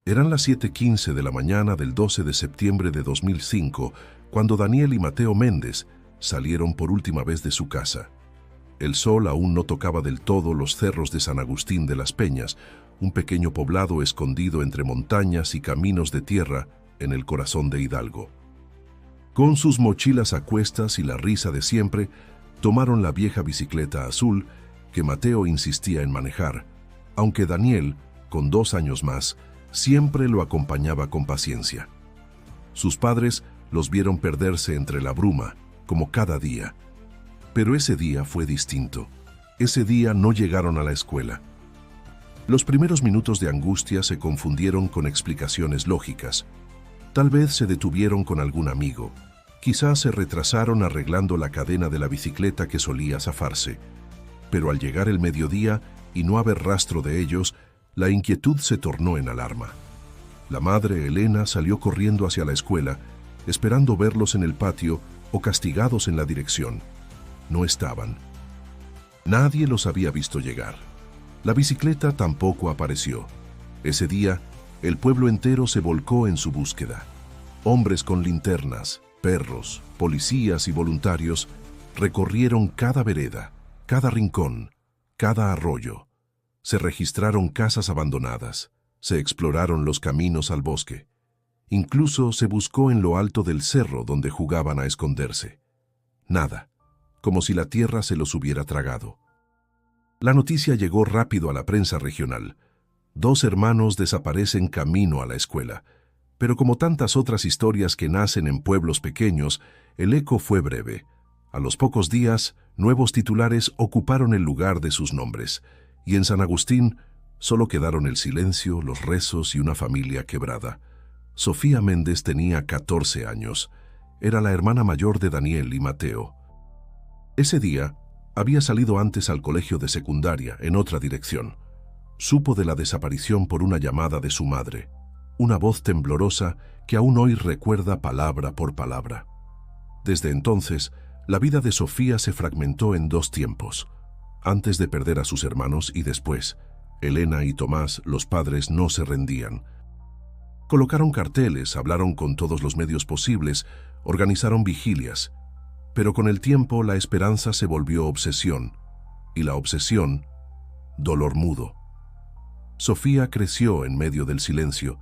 Eran las 7:15 de la mañana del 12 de septiembre de 2005, cuando Daniel y Mateo Méndez salieron por última vez de su casa. El sol aún no tocaba del todo los cerros de San Agustín de las Peñas, un pequeño poblado escondido entre montañas y caminos de tierra en el corazón de Hidalgo. Con sus mochilas a cuestas y la risa de siempre, tomaron la vieja bicicleta azul que Mateo insistía en manejar, aunque Daniel, con 2 años más, siempre lo acompañaba con paciencia. Sus padres los vieron perderse entre la bruma, como cada día. Pero ese día fue distinto. Ese día no llegaron a la escuela. Los primeros minutos de angustia se confundieron con explicaciones lógicas. Tal vez se detuvieron con algún amigo. Quizás se retrasaron arreglando la cadena de la bicicleta que solía zafarse. Pero al llegar el mediodía y no haber rastro de ellos, la inquietud se tornó en alarma. La madre, Elena, salió corriendo hacia la escuela, esperando verlos en el patio o castigados en la dirección. No estaban. Nadie los había visto llegar. La bicicleta tampoco apareció. Ese día, el pueblo entero se volcó en su búsqueda. Hombres con linternas, perros, policías y voluntarios recorrieron cada vereda, cada rincón, cada arroyo. Se registraron casas abandonadas, se exploraron los caminos al bosque. Incluso se buscó en lo alto del cerro donde jugaban a esconderse. Nada, como si la tierra se los hubiera tragado. La noticia llegó rápido a la prensa regional. 2 hermanos desaparecen camino a la escuela. Pero como tantas otras historias que nacen en pueblos pequeños, el eco fue breve. A los pocos días, nuevos titulares ocuparon el lugar de sus nombres. Y en San Agustín solo quedaron el silencio, los rezos y una familia quebrada. Sofía Méndez tenía 14 años. Era la hermana mayor de Daniel y Mateo. Ese día, había salido antes al colegio de secundaria, en otra dirección. Supo de la desaparición por una llamada de su madre, una voz temblorosa que aún hoy recuerda palabra por palabra. Desde entonces, la vida de Sofía se fragmentó en 2 tiempos. Antes de perder a sus hermanos y después, Elena y Tomás, los padres, no se rendían. Colocaron carteles, hablaron con todos los medios posibles, organizaron vigilias. Pero con el tiempo la esperanza se volvió obsesión, y la obsesión, dolor mudo. Sofía creció en medio del silencio,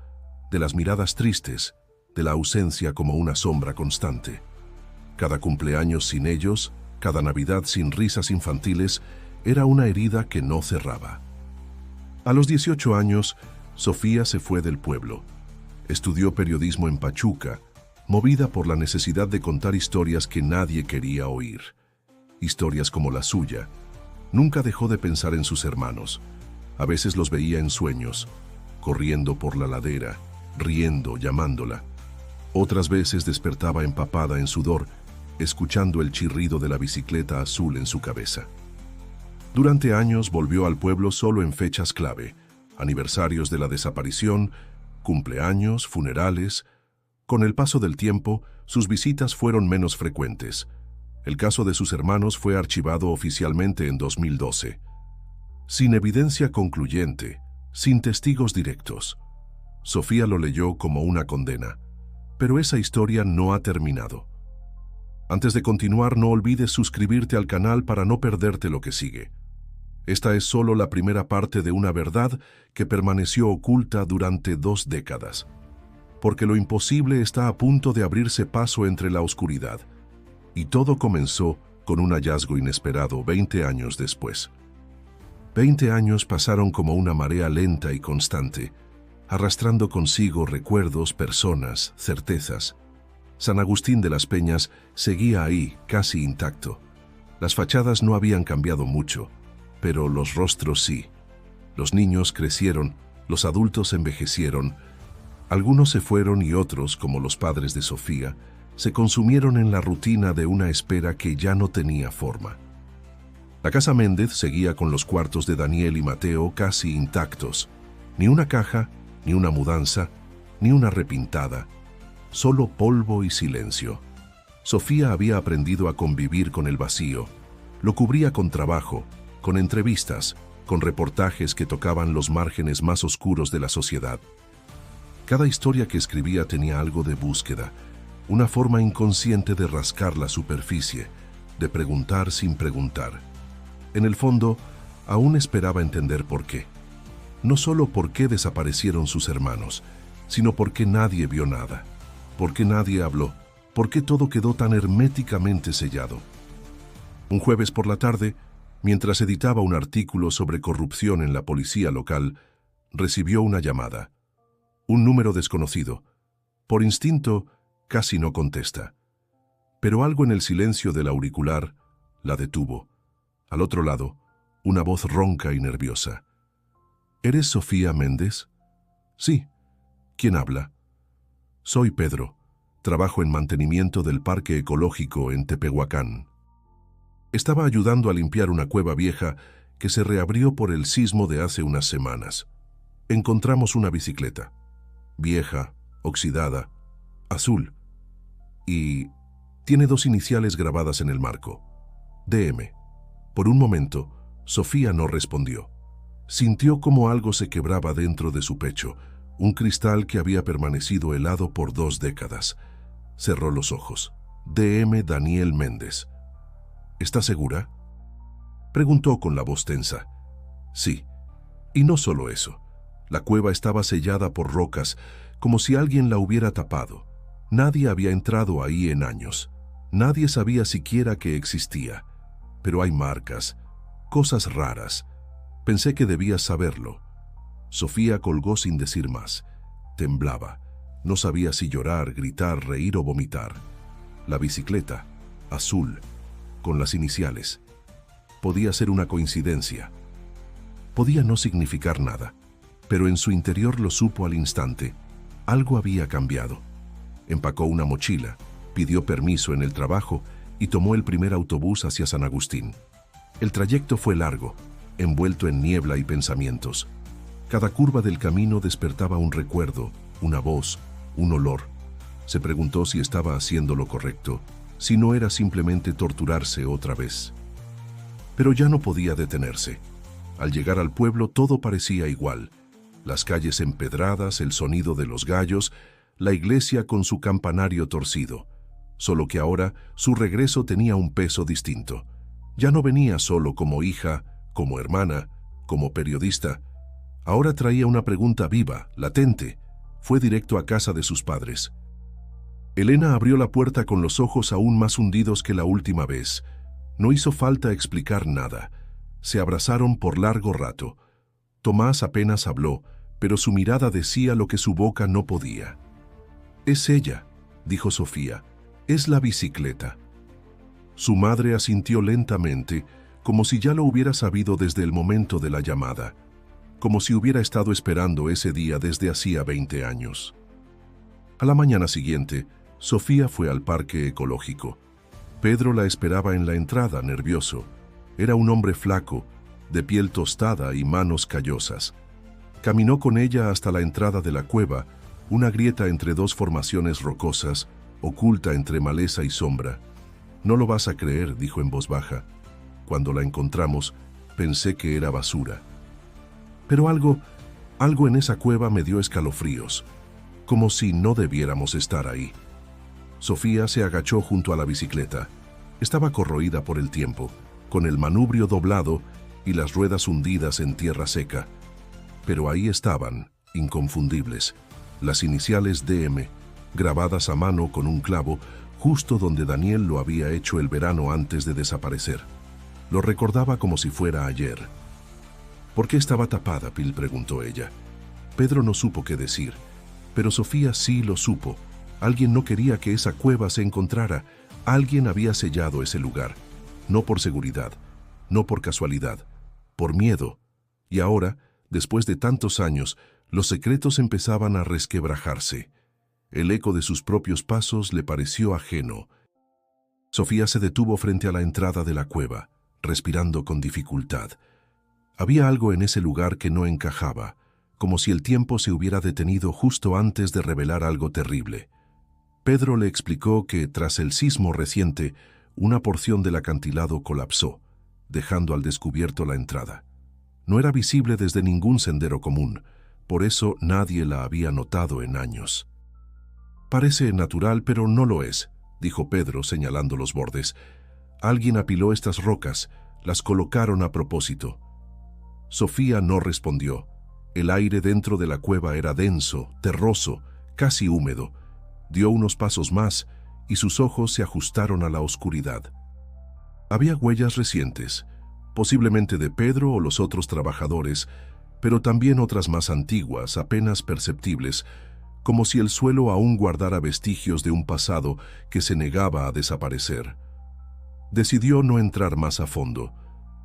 de las miradas tristes, de la ausencia como una sombra constante. Cada cumpleaños sin ellos, cada Navidad sin risas infantiles, era una herida que no cerraba. A los 18 años, Sofía se fue del pueblo. Estudió periodismo en Pachuca, movida por la necesidad de contar historias que nadie quería oír. Historias como la suya. Nunca dejó de pensar en sus hermanos. A veces los veía en sueños, corriendo por la ladera, riendo, llamándola. Otras veces despertaba empapada en sudor, escuchando el chirrido de la bicicleta azul en su cabeza. Durante años volvió al pueblo solo en fechas clave, aniversarios de la desaparición, cumpleaños, funerales. Con el paso del tiempo, sus visitas fueron menos frecuentes. El caso de sus hermanos fue archivado oficialmente en 2012. Sin evidencia concluyente, sin testigos directos. Sofía lo leyó como una condena. Pero esa historia no ha terminado. Antes de continuar, no olvides suscribirte al canal para no perderte lo que sigue. Esta es solo la primera parte de una verdad que permaneció oculta durante 2 décadas. Porque lo imposible está a punto de abrirse paso entre la oscuridad. Y todo comenzó con un hallazgo inesperado 20 años después. 20 años pasaron como una marea lenta y constante, arrastrando consigo recuerdos, personas, certezas. San Agustín de las Peñas seguía ahí, casi intacto. Las fachadas no habían cambiado mucho, pero los rostros sí. Los niños crecieron, los adultos envejecieron. Algunos se fueron y otros, como los padres de Sofía, se consumieron en la rutina de una espera que ya no tenía forma. La casa Méndez seguía con los cuartos de Daniel y Mateo casi intactos. Ni una caja, ni una mudanza, ni una repintada. Solo polvo y silencio. Sofía había aprendido a convivir con el vacío. Lo cubría con trabajo, con entrevistas, con reportajes que tocaban los márgenes más oscuros de la sociedad. Cada historia que escribía tenía algo de búsqueda, una forma inconsciente de rascar la superficie, de preguntar sin preguntar. En el fondo, aún esperaba entender por qué. No solo por qué desaparecieron sus hermanos, sino por qué nadie vio nada, por qué nadie habló, por qué todo quedó tan herméticamente sellado. Un jueves por la tarde, mientras editaba un artículo sobre corrupción en la policía local, recibió una llamada. Un número desconocido. Por instinto, casi no contesta. Pero algo en el silencio del auricular la detuvo. Al otro lado, una voz ronca y nerviosa. ¿Eres Sofía Méndez? Sí. ¿Quién habla? Soy Pedro. Trabajo en mantenimiento del parque ecológico en Tepehuacán. Estaba ayudando a limpiar una cueva vieja que se reabrió por el sismo de hace unas semanas. Encontramos una bicicleta. Vieja, oxidada, azul. Y tiene 2 iniciales grabadas en el marco. DM. Por un momento, Sofía no respondió. Sintió como algo se quebraba dentro de su pecho, un cristal que había permanecido helado por 2 décadas. Cerró los ojos. DM Daniel Méndez. ¿Está segura? Preguntó con la voz tensa. Sí. Y no solo eso. La cueva estaba sellada por rocas, como si alguien la hubiera tapado. Nadie había entrado ahí en años. Nadie sabía siquiera que existía. Pero hay marcas, cosas raras. Pensé que debías saberlo. Sofía colgó sin decir más. Temblaba. No sabía si llorar, gritar, reír o vomitar. La bicicleta, azul, con las iniciales. Podía ser una coincidencia. Podía no significar nada, pero en su interior lo supo al instante. Algo había cambiado. Empacó una mochila, pidió permiso en el trabajo y tomó el primer autobús hacia San Agustín. El trayecto fue largo, envuelto en niebla y pensamientos. Cada curva del camino despertaba un recuerdo, una voz, un olor. Se preguntó si estaba haciendo lo correcto, si no era simplemente torturarse otra vez. Pero ya no podía detenerse. Al llegar al pueblo todo parecía igual. Las calles empedradas, el sonido de los gallos, la iglesia con su campanario torcido. Solo que ahora su regreso tenía un peso distinto. Ya no venía solo como hija, como hermana, como periodista. Ahora traía una pregunta viva, latente. Fue directo a casa de sus padres. Elena abrió la puerta con los ojos aún más hundidos que la última vez. No hizo falta explicar nada. Se abrazaron por largo rato. Tomás apenas habló, pero su mirada decía lo que su boca no podía. «Es ella», dijo Sofía. «Es la bicicleta». Su madre asintió lentamente, como si ya lo hubiera sabido desde el momento de la llamada, como si hubiera estado esperando ese día desde hacía 20 años. A la mañana siguiente, Sofía fue al parque ecológico. Pedro la esperaba en la entrada, nervioso. Era un hombre flaco, de piel tostada y manos callosas. Caminó con ella hasta la entrada de la cueva, una grieta entre 2 formaciones rocosas, oculta entre maleza y sombra. «No lo vas a creer», dijo en voz baja. «Cuando la encontramos, pensé que era basura». Pero algo en esa cueva me dio escalofríos, como si no debiéramos estar ahí. Sofía se agachó junto a la bicicleta. Estaba corroída por el tiempo, con el manubrio doblado y las ruedas hundidas en tierra seca. Pero ahí estaban, inconfundibles, las iniciales DM, grabadas a mano con un clavo, justo donde Daniel lo había hecho el verano antes de desaparecer. Lo recordaba como si fuera ayer. «¿Por qué estaba tapada?», preguntó ella. Pedro no supo qué decir, pero Sofía sí lo supo. Alguien no quería que esa cueva se encontrara. Alguien había sellado ese lugar. No por seguridad, no por casualidad, por miedo. Y ahora, después de tantos años, los secretos empezaban a resquebrajarse. El eco de sus propios pasos le pareció ajeno. Sofía se detuvo frente a la entrada de la cueva, respirando con dificultad. Había algo en ese lugar que no encajaba, como si el tiempo se hubiera detenido justo antes de revelar algo terrible. Pedro le explicó que, tras el sismo reciente, una porción del acantilado colapsó, dejando al descubierto la entrada. No era visible desde ningún sendero común, Por eso nadie la había notado en años. «Parece natural, pero no lo es», dijo Pedro señalando los bordes. «Alguien apiló estas rocas, las colocaron a propósito». Sofía no respondió. El aire dentro de la cueva era denso, terroso, casi húmedo. Dio unos pasos más y sus ojos se ajustaron a la oscuridad. Había huellas recientes, posiblemente de Pedro o los otros trabajadores, pero también otras más antiguas, apenas perceptibles, como si el suelo aún guardara vestigios de un pasado que se negaba a desaparecer. Decidió no entrar más a fondo,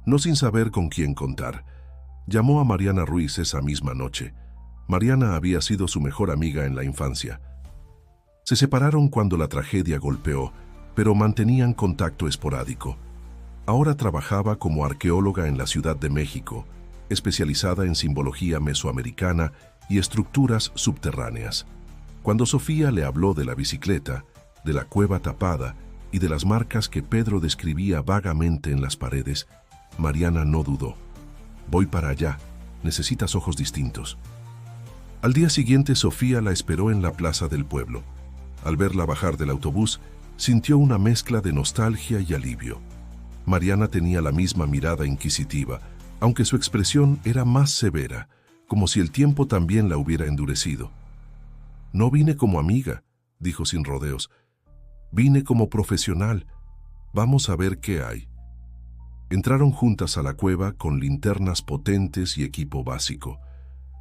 no sin saber con quién contar. Llamó a Mariana Ruiz esa misma noche. Mariana había sido su mejor amiga en la infancia. Se separaron cuando la tragedia golpeó, pero mantenían contacto esporádico. Ahora trabajaba como arqueóloga en la Ciudad de México, especializada en simbología mesoamericana y estructuras subterráneas. Cuando Sofía le habló de la bicicleta, de la cueva tapada y de las marcas que Pedro describía vagamente en las paredes, Mariana no dudó. «Voy para allá, necesitas ojos distintos». Al día siguiente Sofía la esperó en la plaza del pueblo. Al verla bajar del autobús, sintió una mezcla de nostalgia y alivio. Mariana tenía la misma mirada inquisitiva, aunque su expresión era más severa, como si el tiempo también la hubiera endurecido. «No vine como amiga», dijo sin rodeos. «Vine como profesional. Vamos a ver qué hay». Entraron juntas a la cueva con linternas potentes y equipo básico.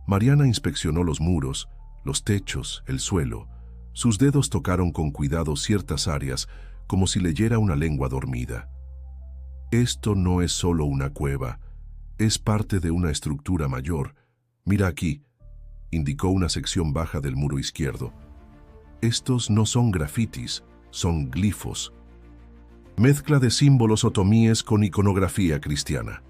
Mariana inspeccionó los muros, los techos, el suelo. Sus dedos tocaron con cuidado ciertas áreas, como si leyera una lengua dormida. «Esto no es solo una cueva, es parte de una estructura mayor. Mira aquí», indicó una sección baja del muro izquierdo. «Estos no son grafitis, son glifos. Mezcla de símbolos otomíes con iconografía cristiana.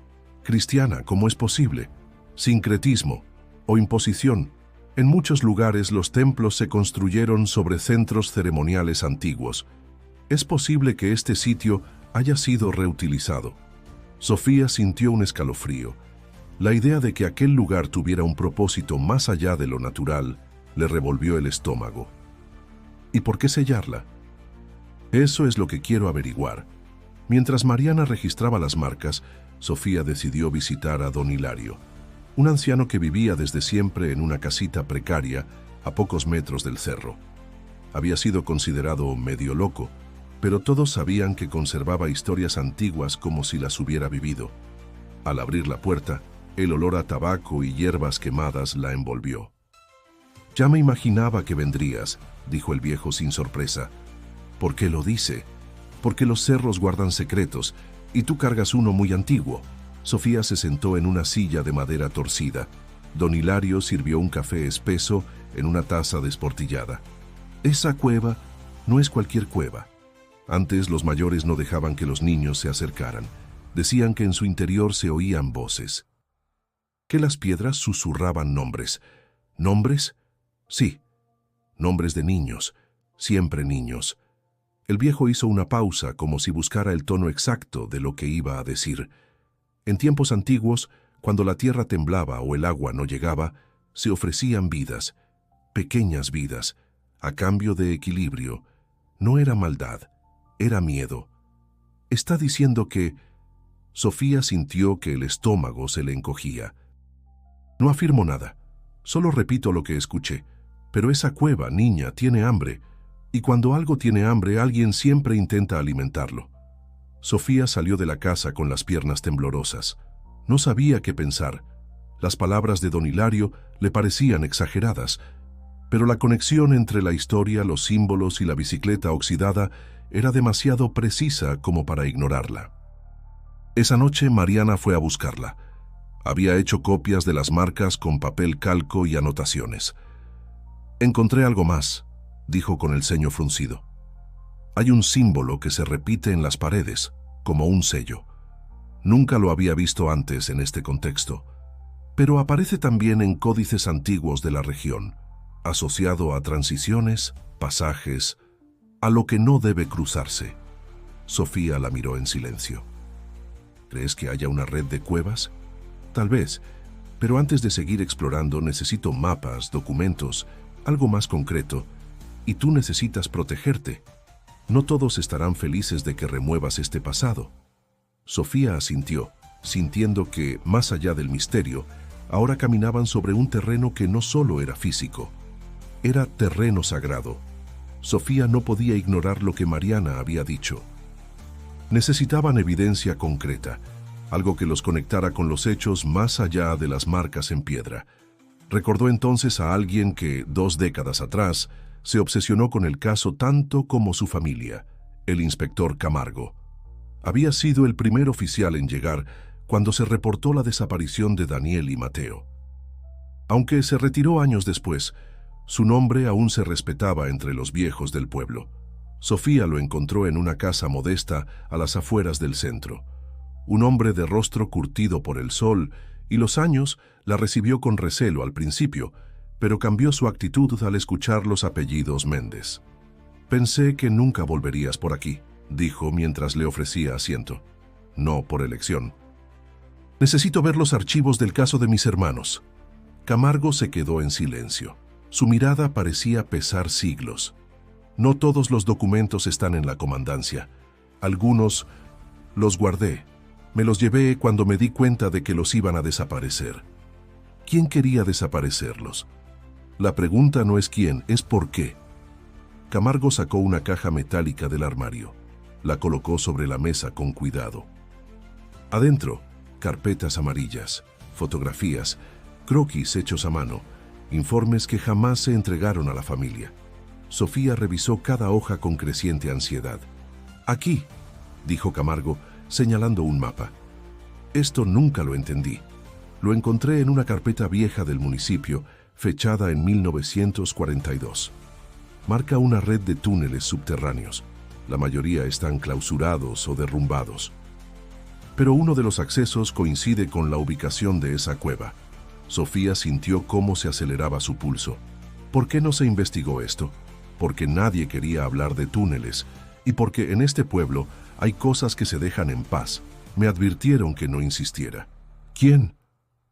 Cristiana, ¿cómo es posible? Sincretismo o imposición. En muchos lugares los templos se construyeron sobre centros ceremoniales antiguos. Es posible que este sitio haya sido reutilizado». Sofía sintió un escalofrío. La idea de que aquel lugar tuviera un propósito más allá de lo natural le revolvió el estómago. ¿Y por qué sellarla? Eso es lo que quiero averiguar. Mientras Mariana registraba las marcas, Sofía decidió visitar a don Hilario, un anciano que vivía desde siempre en una casita precaria a pocos metros del cerro. Había sido considerado medio loco, pero todos sabían que conservaba historias antiguas como si las hubiera vivido. Al abrir la puerta, el olor a tabaco y hierbas quemadas la envolvió. «Ya me imaginaba que vendrías», dijo el viejo sin sorpresa. «¿Por qué lo dice?» «Porque los cerros guardan secretos, y tú cargas uno muy antiguo». Sofía se sentó en una silla de madera torcida. Don Hilario sirvió un café espeso en una taza desportillada. «Esa cueva no es cualquier cueva. Antes los mayores no dejaban que los niños se acercaran. Decían que en su interior se oían voces. Que las piedras susurraban nombres. ¿Nombres? Sí, nombres de niños, siempre niños». El viejo hizo una pausa como si buscara el tono exacto de lo que iba a decir. En tiempos antiguos, cuando la tierra temblaba o el agua no llegaba, se ofrecían vidas, pequeñas vidas, a cambio de equilibrio. No era maldad, era miedo. Está diciendo que... Sofía sintió que el estómago se le encogía. «No afirmo nada, solo repito lo que escuché. Pero esa cueva, niña, tiene hambre. Y cuando algo tiene hambre, alguien siempre intenta alimentarlo». Sofía salió de la casa con las piernas temblorosas. No sabía qué pensar. Las palabras de don Hilario le parecían exageradas, pero la conexión entre la historia, los símbolos y la bicicleta oxidada era demasiado precisa como para ignorarla. Esa noche Mariana fue a buscarla. Había hecho copias de las marcas con papel calco y anotaciones. «Encontré algo más», dijo con el ceño fruncido. «Hay un símbolo que se repite en las paredes, como un sello. Nunca lo había visto antes en este contexto, pero aparece también en códices antiguos de la región, asociado a transiciones, pasajes, a lo que no debe cruzarse». Sofía la miró en silencio. «¿Crees que haya una red de cuevas? Tal vez, Pero antes de seguir explorando necesito mapas, documentos, algo más concreto. Y tú necesitas protegerte. No todos estarán felices de que remuevas este pasado. Sofía asintió, sintiendo que, más allá del misterio, ahora caminaban sobre un terreno que no solo era físico, era terreno sagrado. Sofía no podía ignorar lo que Mariana había dicho. Necesitaban evidencia concreta, algo que los conectara con los hechos más allá de las marcas en piedra. Recordó entonces a alguien que, 2 décadas atrás, se obsesionó con el caso tanto como su familia, el inspector Camargo. Había sido el primer oficial en llegar cuando se reportó la desaparición de Daniel y Mateo. Aunque se retiró años después, su nombre aún se respetaba entre los viejos del pueblo. Sofía lo encontró en una casa modesta a las afueras del centro. Un hombre de rostro curtido por el sol, y los años la recibió con recelo al principio, pero cambió su actitud al escuchar los apellidos Méndez. «Pensé que nunca volverías por aquí», dijo mientras le ofrecía asiento. «No por elección. Necesito ver los archivos del caso de mis hermanos». Camargo se quedó en silencio. Su mirada parecía pesar siglos. «No todos los documentos están en la comandancia. Algunos los guardé. Me los llevé cuando me di cuenta de que los iban a desaparecer». ¿Quién quería desaparecerlos? La pregunta no es quién, es por qué. Camargo sacó una caja metálica del armario. La colocó sobre la mesa con cuidado. Adentro, carpetas amarillas, fotografías, croquis hechos a mano, informes que jamás se entregaron a la familia. Sofía revisó cada hoja con creciente ansiedad. «Aquí», dijo Camargo, señalando un mapa. «Esto nunca lo entendí. Lo encontré en una carpeta vieja del municipio, fechada en 1942. Marca una red de túneles subterráneos. La mayoría están clausurados o derrumbados. Pero uno de los accesos coincide con la ubicación de esa cueva». Sofía sintió cómo se aceleraba su pulso. ¿Por qué no se investigó esto? Porque nadie quería hablar de túneles, y porque en este pueblo hay cosas que se dejan en paz. Me advirtieron que no insistiera. ¿Quién?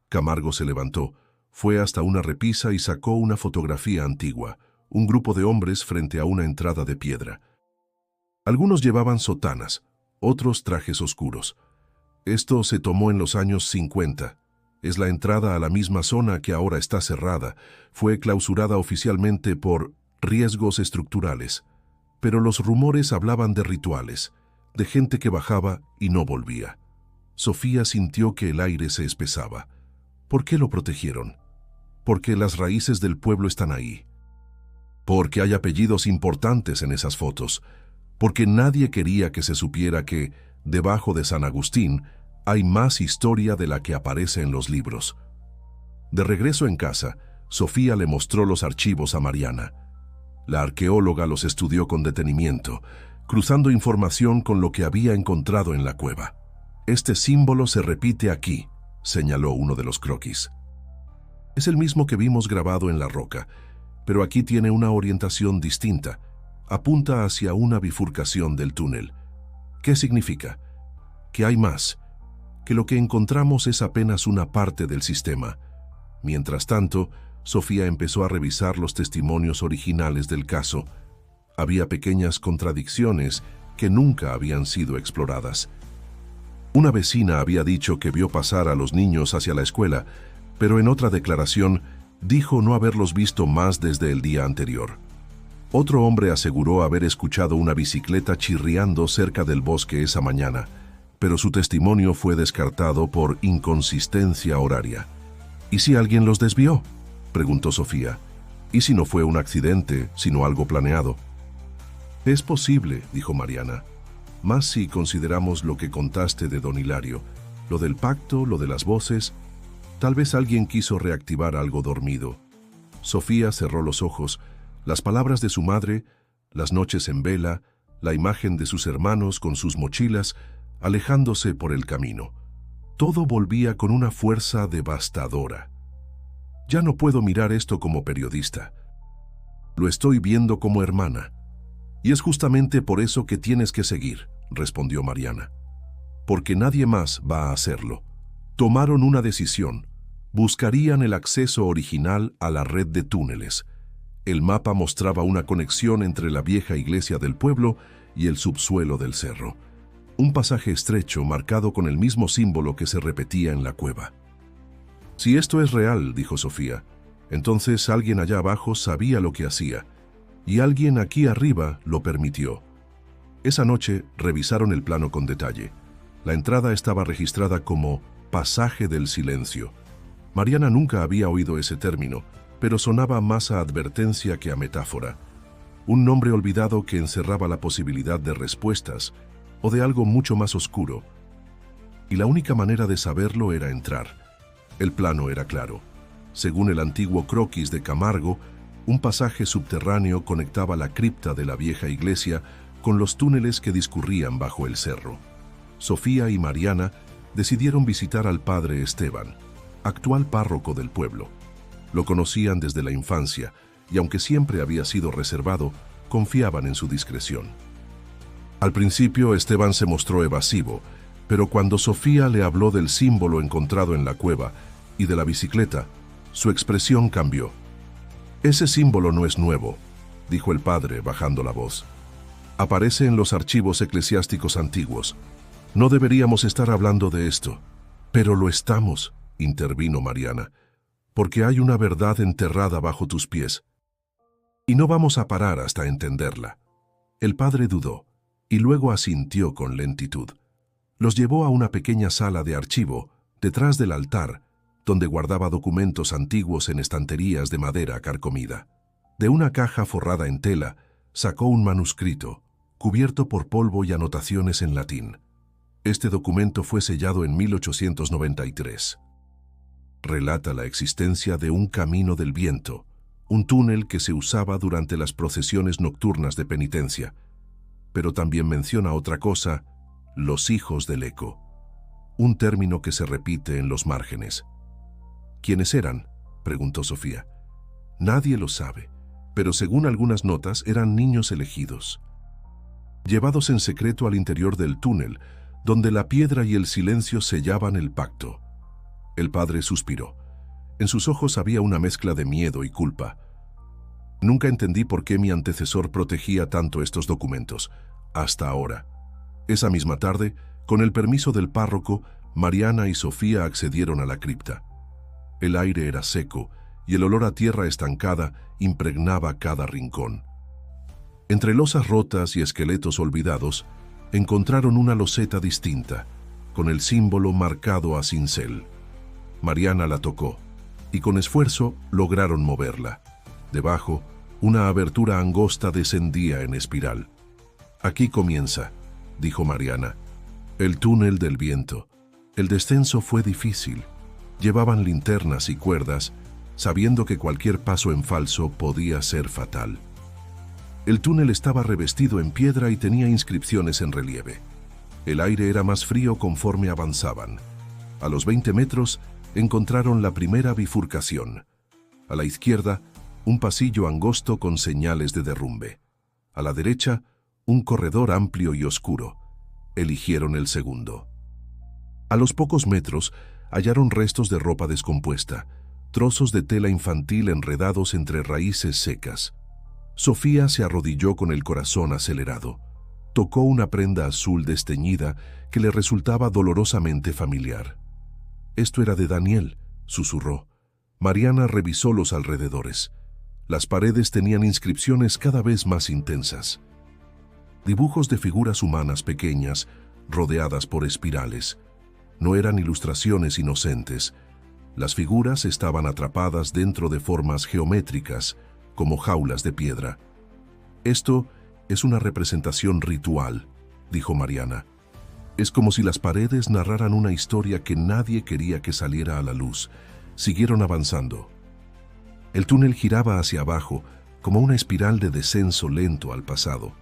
Camargo se levantó, fue hasta una repisa y sacó una fotografía antigua, un grupo de hombres frente a una entrada de piedra. Algunos llevaban sotanas, otros trajes oscuros. Esto se tomó en los años 50. Es la entrada a la misma zona que ahora está cerrada. Fue clausurada oficialmente por riesgos estructurales. Pero los rumores hablaban de rituales, de gente que bajaba y no volvía. Sofía sintió que el aire se espesaba. ¿Por qué lo protegieron? Porque las raíces del pueblo están ahí. Porque hay apellidos importantes en esas fotos. Porque nadie quería que se supiera que, debajo de San Agustín, hay más historia de la que aparece en los libros. De regreso en casa, Sofía le mostró los archivos a Mariana. La arqueóloga los estudió con detenimiento, cruzando información con lo que había encontrado en la cueva. «Este símbolo se repite aquí», señaló uno de los croquis. «Es el mismo que vimos grabado en la roca, pero aquí tiene una orientación distinta. Apunta hacia una bifurcación del túnel. ¿Qué significa? Que hay más, que lo que encontramos es apenas una parte del sistema». Mientras tanto, Sofía empezó a revisar los testimonios originales del caso. Había pequeñas contradicciones que nunca habían sido exploradas. Una vecina había dicho que vio pasar a los niños hacia la escuela, pero en otra declaración dijo no haberlos visto más desde el día anterior. Otro hombre aseguró haber escuchado una bicicleta chirriando cerca del bosque esa mañana, pero su testimonio fue descartado por inconsistencia horaria. «¿Y si alguien los desvió?», preguntó Sofía. «¿Y si no fue un accidente, sino algo planeado?». «Es posible», dijo Mariana. «Más si consideramos lo que contaste de don Hilario, lo del pacto, lo de las voces. Tal vez alguien quiso reactivar algo dormido». Sofía cerró los ojos. Las palabras de su madre, las noches en vela, la imagen de sus hermanos con sus mochilas, alejándose por el camino. Todo volvía con una fuerza devastadora. «Ya no puedo mirar esto como periodista. Lo estoy viendo como hermana. Y es justamente por eso que tienes que seguir», respondió Mariana. «Porque nadie más va a hacerlo. Tomaron una decisión, Buscarían el acceso original a la red de túneles. El mapa mostraba una conexión entre la vieja iglesia del pueblo y el subsuelo del cerro. Un pasaje estrecho marcado con el mismo símbolo que se repetía en la cueva. «Si esto es real», dijo Sofía, «entonces alguien allá abajo sabía lo que hacía, y alguien aquí arriba lo permitió». Esa noche revisaron el plano con detalle. La entrada estaba registrada como Pasaje del Silencio. Mariana nunca había oído ese término, pero sonaba más a advertencia que a metáfora. Un nombre olvidado que encerraba la posibilidad de respuestas o de algo mucho más oscuro. Y la única manera de saberlo era entrar. El plano era claro. Según el antiguo croquis de Camargo, un pasaje subterráneo conectaba la cripta de la vieja iglesia con los túneles que discurrían bajo el cerro. Sofía y Mariana decidieron visitar al padre Esteban, actual párroco del pueblo. Lo conocían desde la infancia y aunque siempre había sido reservado, confiaban en su discreción. Al principio Esteban se mostró evasivo, pero cuando Sofía le habló del símbolo encontrado en la cueva y de la bicicleta, su expresión cambió. «Ese símbolo no es nuevo», dijo el padre bajando la voz. «Aparece en los archivos eclesiásticos antiguos. No deberíamos estar hablando de esto». «Pero lo estamos», intervino Mariana, «porque hay una verdad enterrada bajo tus pies. Y no vamos a parar hasta entenderla». El padre dudó, y luego asintió con lentitud. Los llevó a una pequeña sala de archivo, detrás del altar, donde guardaba documentos antiguos en estanterías de madera carcomida. De una caja forrada en tela, sacó un manuscrito, cubierto por polvo y anotaciones en latín. Este documento fue sellado en 1893. Relata la existencia de un camino del viento, un túnel que se usaba durante las procesiones nocturnas de penitencia. Pero también menciona otra cosa: los hijos del eco, un término que se repite en los márgenes. «¿Quiénes eran?», preguntó Sofía. «Nadie lo sabe, pero según algunas notas eran niños elegidos, llevados en secreto al interior del túnel, donde la piedra y el silencio sellaban el pacto». El padre suspiró. En sus ojos había una mezcla de miedo y culpa. «Nunca entendí por qué mi antecesor protegía tanto estos documentos, hasta ahora». Esa misma tarde, con el permiso del párroco, Mariana y Sofía accedieron a la cripta. El aire era seco y el olor a tierra estancada impregnaba cada rincón. Entre losas rotas y esqueletos olvidados, encontraron una loseta distinta, con el símbolo marcado a cincel. Mariana la tocó, y con esfuerzo lograron moverla. Debajo, una abertura angosta descendía en espiral. «Aquí comienza», dijo Mariana, «el túnel del viento». El descenso fue difícil. Llevaban linternas y cuerdas, sabiendo que cualquier paso en falso podía ser fatal. El túnel estaba revestido en piedra y tenía inscripciones en relieve. El aire era más frío conforme avanzaban. A los 20 metros encontraron la primera bifurcación. A la izquierda, un pasillo angosto con señales de derrumbe. A la derecha, un corredor amplio y oscuro. Eligieron el segundo. A los pocos metros, hallaron restos de ropa descompuesta, trozos de tela infantil enredados entre raíces secas. Sofía se arrodilló con el corazón acelerado. Tocó una prenda azul desteñida que le resultaba dolorosamente familiar. «Esto era de Daniel», susurró. Mariana revisó los alrededores. Las paredes tenían inscripciones cada vez más intensas. Dibujos de figuras humanas pequeñas, rodeadas por espirales. No eran ilustraciones inocentes. Las figuras estaban atrapadas dentro de formas geométricas, como jaulas de piedra. «Esto es una representación ritual», dijo Mariana. «Es como si las paredes narraran una historia que nadie quería que saliera a la luz». Siguieron avanzando. El túnel giraba hacia abajo, como una espiral de descenso lento al pasado.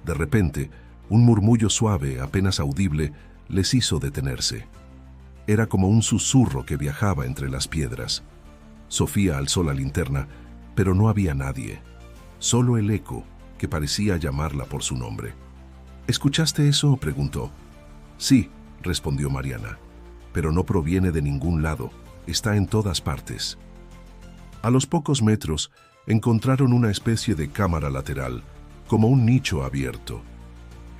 De repente, un murmullo suave, apenas audible, les hizo detenerse. Era como un susurro que viajaba entre las piedras. Sofía alzó la linterna, pero no había nadie. Solo el eco, que parecía llamarla por su nombre. «¿Escuchaste eso?», preguntó. «Sí», respondió Mariana, «pero no proviene de ningún lado. está en todas partes. A los pocos metros encontraron una especie de cámara lateral, como un nicho abierto.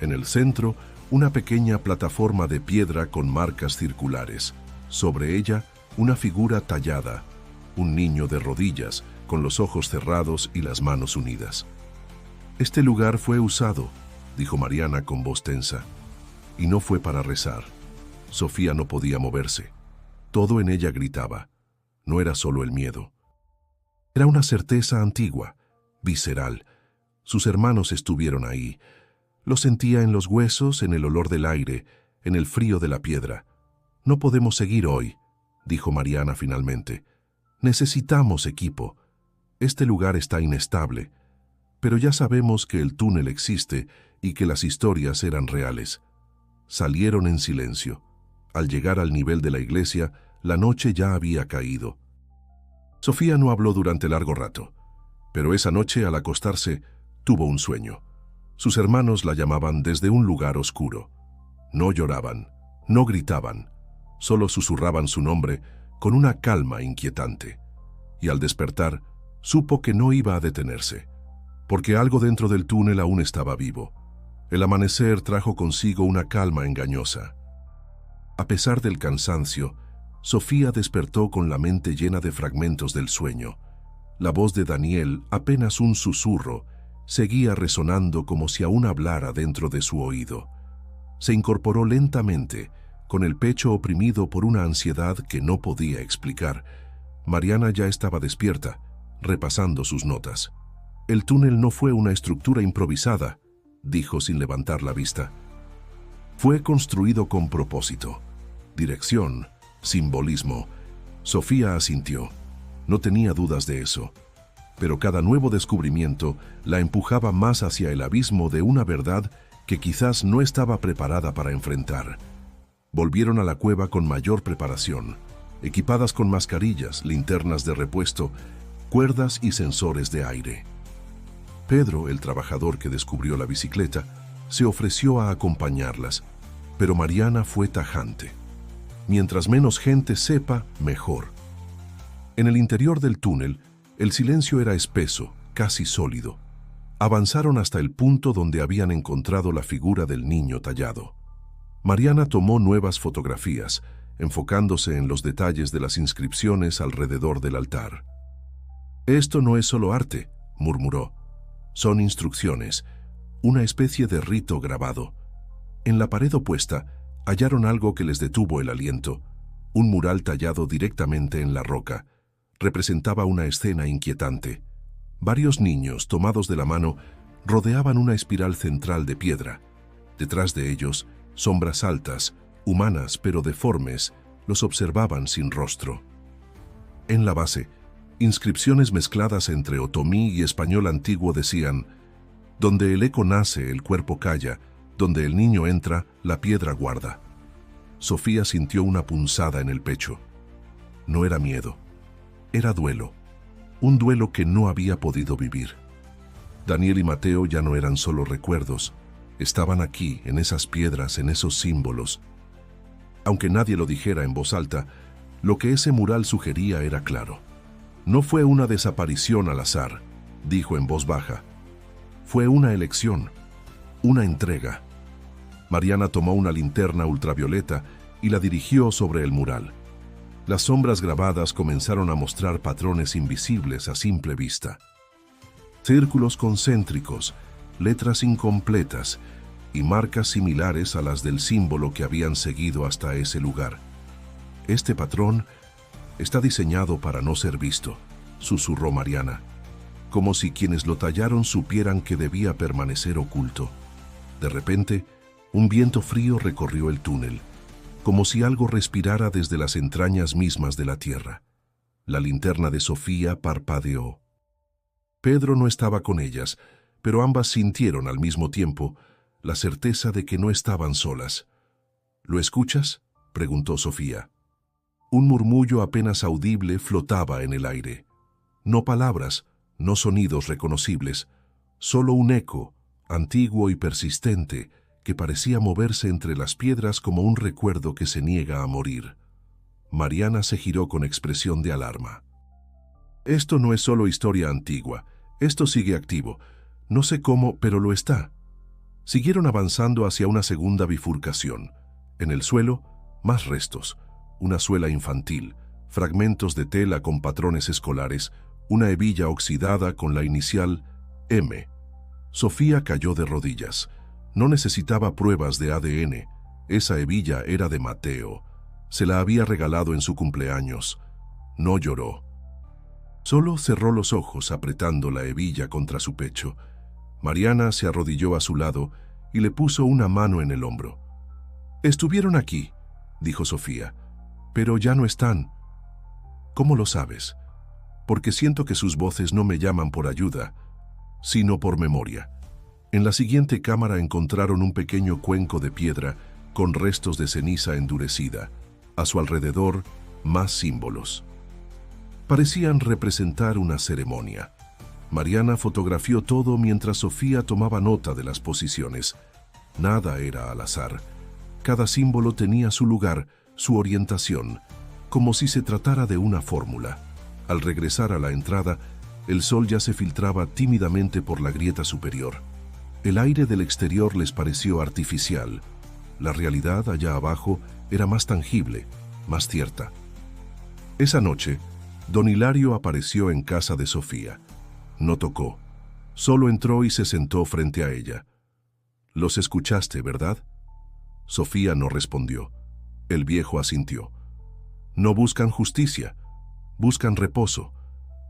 En el centro, una pequeña plataforma de piedra con marcas circulares. Sobre ella, una figura tallada, un niño de rodillas, con los ojos cerrados y las manos unidas. «Este lugar fue usado», dijo Mariana con voz tensa, «y no fue para rezar». Sofía no podía moverse. Todo en ella gritaba. No era solo el miedo. Era una certeza antigua, visceral. Sus hermanos estuvieron ahí. Lo sentía en los huesos, en el olor del aire, en el frío de la piedra. «No podemos seguir hoy», dijo Mariana finalmente. «Necesitamos equipo. Este lugar está inestable, pero ya sabemos que el túnel existe y que las historias eran reales». Salieron en silencio. Al llegar al nivel de la iglesia, la noche ya había caído. Sofía no habló durante largo rato, pero esa noche, al acostarse, tuvo un sueño. Sus hermanos la llamaban desde un lugar oscuro. No lloraban, no gritaban, solo susurraban su nombre con una calma inquietante. Y al despertar, supo que no iba a detenerse, porque algo dentro del túnel aún estaba vivo. El amanecer trajo consigo una calma engañosa. A pesar del cansancio, Sofía despertó con la mente llena de fragmentos del sueño. La voz de Daniel, apenas un susurro, seguía resonando como si aún hablara dentro de su oído. Se incorporó lentamente, con el pecho oprimido por una ansiedad que no podía explicar. Mariana ya estaba despierta, repasando sus notas. «El túnel no fue una estructura improvisada», dijo sin levantar la vista. «Fue construido con propósito, dirección, simbolismo». Sofía asintió. No tenía dudas de eso. Pero cada nuevo descubrimiento la empujaba más hacia el abismo de una verdad que quizás no estaba preparada para enfrentar. Volvieron a la cueva con mayor preparación, equipadas con mascarillas, linternas de repuesto, cuerdas y sensores de aire. Pedro, el trabajador que descubrió la bicicleta, se ofreció a acompañarlas, pero Mariana fue tajante. Mientras menos gente sepa, mejor. En el interior del túnel, el silencio era espeso, casi sólido. Avanzaron hasta el punto donde habían encontrado la figura del niño tallado. Mariana tomó nuevas fotografías, enfocándose en los detalles de las inscripciones alrededor del altar. «Esto no es solo arte», murmuró. «Son instrucciones, una especie de rito grabado». En la pared opuesta hallaron algo que les detuvo el aliento, un mural tallado directamente en la roca. Representaba una escena inquietante. Varios niños, tomados de la mano, rodeaban una espiral central de piedra. Detrás de ellos, sombras altas, humanas pero deformes, los observaban sin rostro. En la base, inscripciones mezcladas entre otomí y español antiguo decían: «Donde el eco nace, el cuerpo calla, donde el niño entra, la piedra guarda». Sofía sintió una punzada en el pecho. No era miedo, era duelo, un duelo que no había podido vivir. Daniel y Mateo ya no eran solo recuerdos, estaban aquí, en esas piedras, en esos símbolos. Aunque nadie lo dijera en voz alta, lo que ese mural sugería era claro. «No fue una desaparición al azar», dijo en voz baja. «Fue una elección, una entrega». Mariana tomó una linterna ultravioleta y la dirigió sobre el mural. Las sombras grabadas comenzaron a mostrar patrones invisibles a simple vista. Círculos concéntricos, letras incompletas y marcas similares a las del símbolo que habían seguido hasta ese lugar. «Este patrón está diseñado para no ser visto», susurró Mariana, como si quienes lo tallaron supieran que debía permanecer oculto. De repente, un viento frío recorrió el túnel, como si algo respirara desde las entrañas mismas de la tierra. La linterna de Sofía parpadeó. Pedro no estaba con ellas, pero ambas sintieron al mismo tiempo la certeza de que no estaban solas. «¿Lo escuchas?», preguntó Sofía. Un murmullo apenas audible flotaba en el aire. No palabras, no sonidos reconocibles, solo un eco, antiguo y persistente, que parecía moverse entre las piedras como un recuerdo que se niega a morir. Mariana se giró con expresión de alarma. Esto no es solo historia antigua, esto sigue activo. No sé cómo, pero lo está. Siguieron avanzando hacia una segunda bifurcación. En el suelo, más restos, una suela infantil, fragmentos de tela con patrones escolares, una hebilla oxidada con la inicial M. Sofía cayó de rodillas. No necesitaba pruebas de ADN. Esa hebilla era de Mateo. Se la había regalado en su cumpleaños. No lloró. Solo cerró los ojos apretando la hebilla contra su pecho. Mariana se arrodilló a su lado y le puso una mano en el hombro. «Estuvieron aquí», dijo Sofía, «pero ya no están». «¿Cómo lo sabes?» «Porque siento que sus voces no me llaman por ayuda, sino por memoria». En la siguiente cámara encontraron un pequeño cuenco de piedra con restos de ceniza endurecida. A su alrededor, más símbolos. Parecían representar una ceremonia. Mariana fotografió todo mientras Sofía tomaba nota de las posiciones. Nada era al azar. Cada símbolo tenía su lugar, su orientación, como si se tratara de una fórmula. Al regresar a la entrada, el sol ya se filtraba tímidamente por la grieta superior. El aire del exterior les pareció artificial. La realidad allá abajo era más tangible, más cierta. Esa noche, don Hilario apareció en casa de Sofía. No tocó. Solo entró y se sentó frente a ella. «Los escuchaste, ¿verdad?» Sofía no respondió. El viejo asintió. «No buscan justicia, buscan reposo.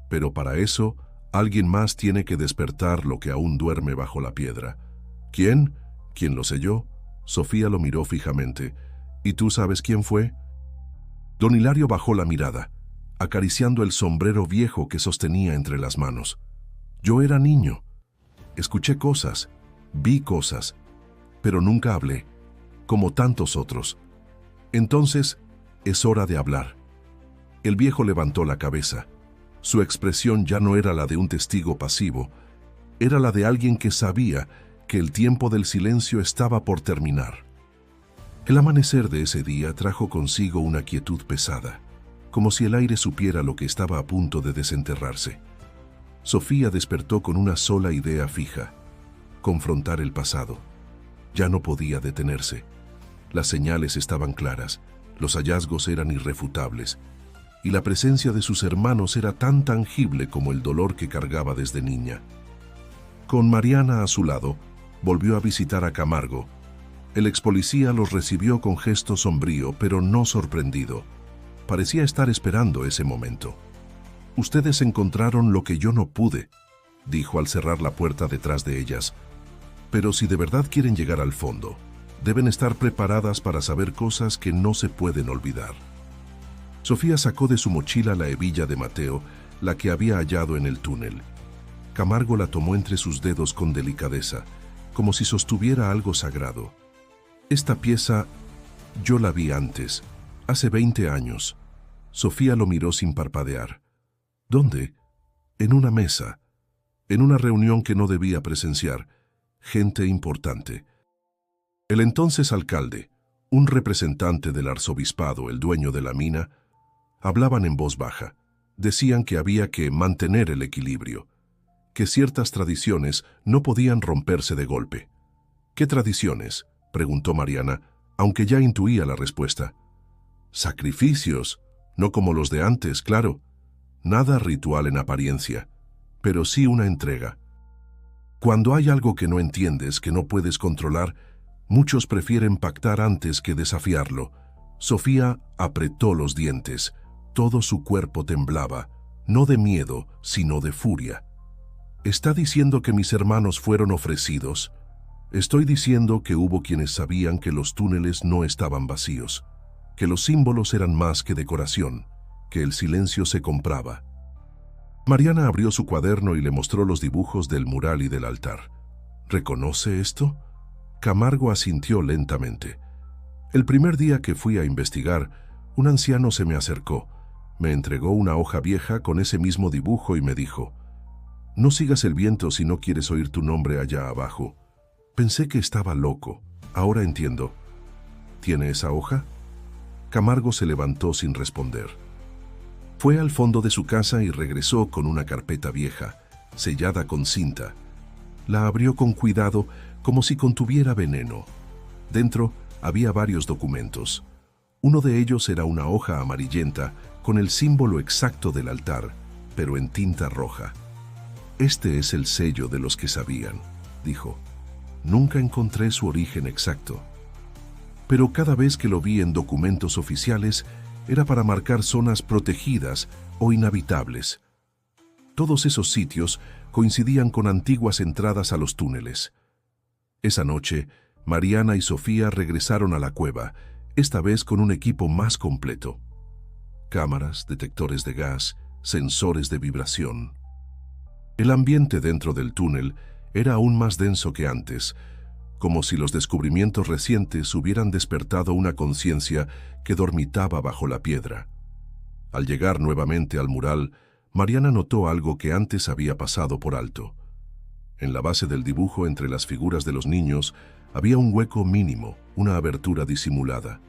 Pero para eso, alguien más tiene que despertar lo que aún duerme bajo la piedra». «¿Quién? ¿Quién lo selló?» Sofía lo miró fijamente. «¿Y tú sabes quién fue?» Don Hilario bajó la mirada, acariciando el sombrero viejo que sostenía entre las manos. «Yo era niño. Escuché cosas, vi cosas, pero nunca hablé, como tantos otros. Entonces, es hora de hablar». El viejo levantó la cabeza. Su expresión ya no era la de un testigo pasivo, era la de alguien que sabía que el tiempo del silencio estaba por terminar. El amanecer de ese día trajo consigo una quietud pesada, como si el aire supiera lo que estaba a punto de desenterrarse. Sofía despertó con una sola idea fija: confrontar el pasado. Ya no podía detenerse. Las señales estaban claras, los hallazgos eran irrefutables, y la presencia de sus hermanos era tan tangible como el dolor que cargaba desde niña. Con Mariana a su lado, volvió a visitar a Camargo. El expolicía los recibió con gesto sombrío, pero no sorprendido. Parecía estar esperando ese momento. «Ustedes encontraron lo que yo no pude», dijo al cerrar la puerta detrás de ellas. «Pero si de verdad quieren llegar al fondo, deben estar preparadas para saber cosas que no se pueden olvidar». Sofía sacó de su mochila la hebilla de Mateo, la que había hallado en el túnel. Camargo la tomó entre sus dedos con delicadeza, como si sostuviera algo sagrado. «Esta pieza, yo la vi antes, hace 20 años». Sofía lo miró sin parpadear. «¿Dónde?» «En una mesa, en una reunión que no debía presenciar. Gente importante». El entonces alcalde, un representante del arzobispado, el dueño de la mina, hablaban en voz baja. Decían que había que mantener el equilibrio, que ciertas tradiciones no podían romperse de golpe. «¿Qué tradiciones?», preguntó Mariana, aunque ya intuía la respuesta. «Sacrificios, no como los de antes, claro. Nada ritual en apariencia, pero sí una entrega. Cuando hay algo que no entiendes, que no puedes controlar, muchos prefieren pactar antes que desafiarlo». Sofía apretó los dientes. Todo su cuerpo temblaba, no de miedo, sino de furia. «¿Está diciendo que mis hermanos fueron ofrecidos?» «Estoy diciendo que hubo quienes sabían que los túneles no estaban vacíos, que los símbolos eran más que decoración, que el silencio se compraba». Mariana abrió su cuaderno y le mostró los dibujos del mural y del altar. «¿Reconoce esto?» Camargo asintió lentamente. «El primer día que fui a investigar, un anciano se me acercó, me entregó una hoja vieja con ese mismo dibujo y me dijo: «No sigas el viento si no quieres oír tu nombre allá abajo». Pensé que estaba loco. Ahora entiendo. «¿Tiene esa hoja?» Camargo se levantó sin responder. Fue al fondo de su casa y regresó con una carpeta vieja, sellada con cinta. La abrió con cuidado, como si contuviera veneno. Dentro había varios documentos. Uno de ellos era una hoja amarillenta con el símbolo exacto del altar, pero en tinta roja. «Este es el sello de los que sabían», dijo. «Nunca encontré su origen exacto. Pero cada vez que lo vi en documentos oficiales, era para marcar zonas protegidas o inhabitables. Todos esos sitios coincidían con antiguas entradas a los túneles. Esa noche, Mariana y Sofía regresaron a la cueva, esta vez con un equipo más completo. Cámaras, detectores de gas, sensores de vibración. El ambiente dentro del túnel era aún más denso que antes, como si los descubrimientos recientes hubieran despertado una conciencia que dormitaba bajo la piedra. Al llegar nuevamente al mural, Mariana notó algo que antes había pasado por alto. En la base del dibujo, entre las figuras de los niños, había un hueco mínimo, una abertura disimulada.